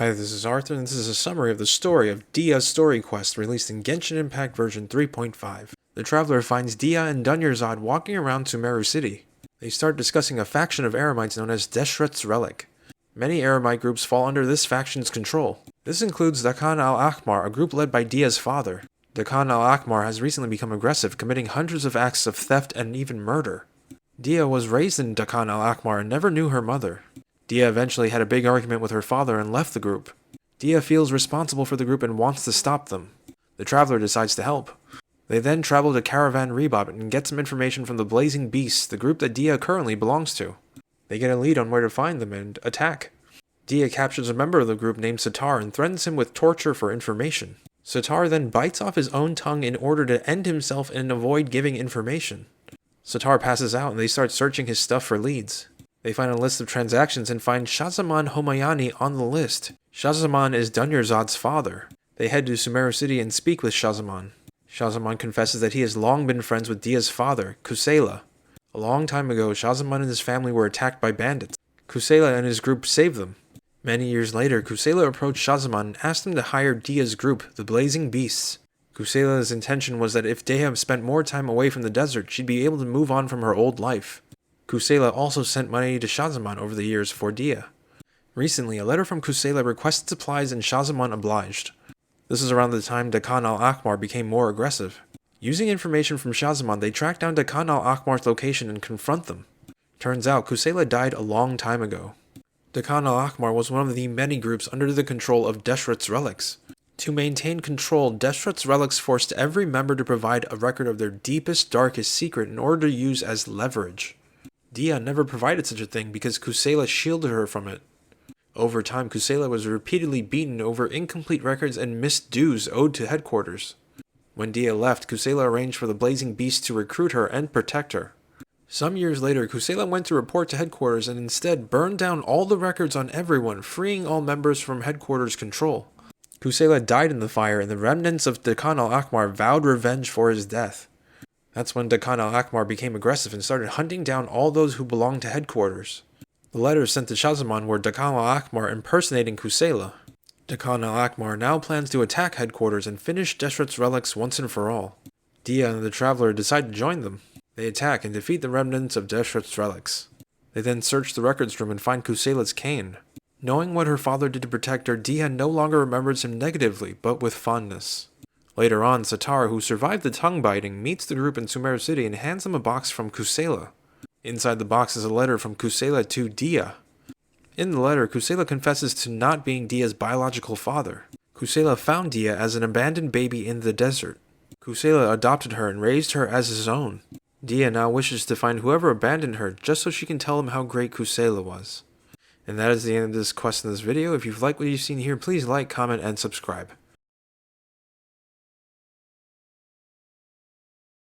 Hi, this is Arthur, and this is a summary of the story of Dehya's story quest released in Genshin Impact version 3.5. The traveler finds Dehya and Dunyarzad walking around Sumeru City. They start discussing a faction of Eremites known as Deshret's Relic. Many Eremite groups fall under this faction's control. This includes Dakan al-Ahmar, a group led by Dehya's father. Dakan al-Ahmar has recently become aggressive, committing hundreds of acts of theft and even murder. Dehya was raised in Dakan al-Ahmar and never knew her mother. Dehya eventually had a big argument with her father and left the group. Dehya feels responsible for the group and wants to stop them. The traveler decides to help. They then travel to Caravan Rebop and get some information from the Blazing Beasts, the group that Dehya currently belongs to. They get a lead on where to find them and attack. Dehya captures a member of the group named Satar and threatens him with torture for information. Satar then bites off his own tongue in order to end himself and avoid giving information. Satar passes out and they start searching his stuff for leads. They find a list of transactions and find Shahzaman Homayani on the list. Shahzaman is Dunyarzad's father. They head to Sumeru City and speak with Shahzaman. Shahzaman confesses that he has long been friends with Dehya's father, Kusela. A long time ago, Shahzaman and his family were attacked by bandits. Kusela and his group saved them. Many years later, Kusela approached Shahzaman and asked him to hire Dehya's group, the Blazing Beasts. Kusela's intention was that if Dehya spent more time away from the desert, she'd be able to move on from her old life. Kusela also sent money to Shahzaman over the years for Dehya. Recently, a letter from Kusela requested supplies and Shahzaman obliged. This is around the time Dakan al-Ahmar became more aggressive. Using information from Shahzaman, they track down Dakan al-Ahmar's location and confront them. Turns out, Kusela died a long time ago. Dakan al-Ahmar was one of the many groups under the control of Deshret's Relics. To maintain control, Deshret's Relics forced every member to provide a record of their deepest, darkest secret in order to use as leverage. Dehya never provided such a thing because Kusela shielded her from it. Over time, Kusela was repeatedly beaten over incomplete records and missed dues owed to headquarters. When Dehya left, Kusela arranged for the Blazing Beast to recruit her and protect her. Some years later, Kusela went to report to headquarters and instead burned down all the records on everyone, freeing all members from headquarters' control. Kusela died in the fire, and the remnants of Dakan al-Ahmar vowed revenge for his death. That's when Dakan al-Ahmar became aggressive and started hunting down all those who belonged to headquarters. The letters sent to Shahzaman were Dakan al-Ahmar impersonating Kusela. Dakan al-Ahmar now plans to attack headquarters and finish Deshret's Relics once and for all. Dehya and the traveler decide to join them. They attack and defeat the remnants of Deshret's Relics. They then search the records room and find Kusela's cane. Knowing what her father did to protect her, Dehya no longer remembers him negatively, but with fondness. Later on, Satar, who survived the tongue biting, meets the group in Sumeru City and hands them a box from Kusela. Inside the box is a letter from Kusela to Dehya. In the letter, Kusela confesses to not being Dehya's biological father. Kusela found Dehya as an abandoned baby in the desert. Kusela adopted her and raised her as his own. Dehya now wishes to find whoever abandoned her just so she can tell him how great Kusela was. And that is the end of this quest in this video. If you've liked what you've seen here, please like, comment, and subscribe.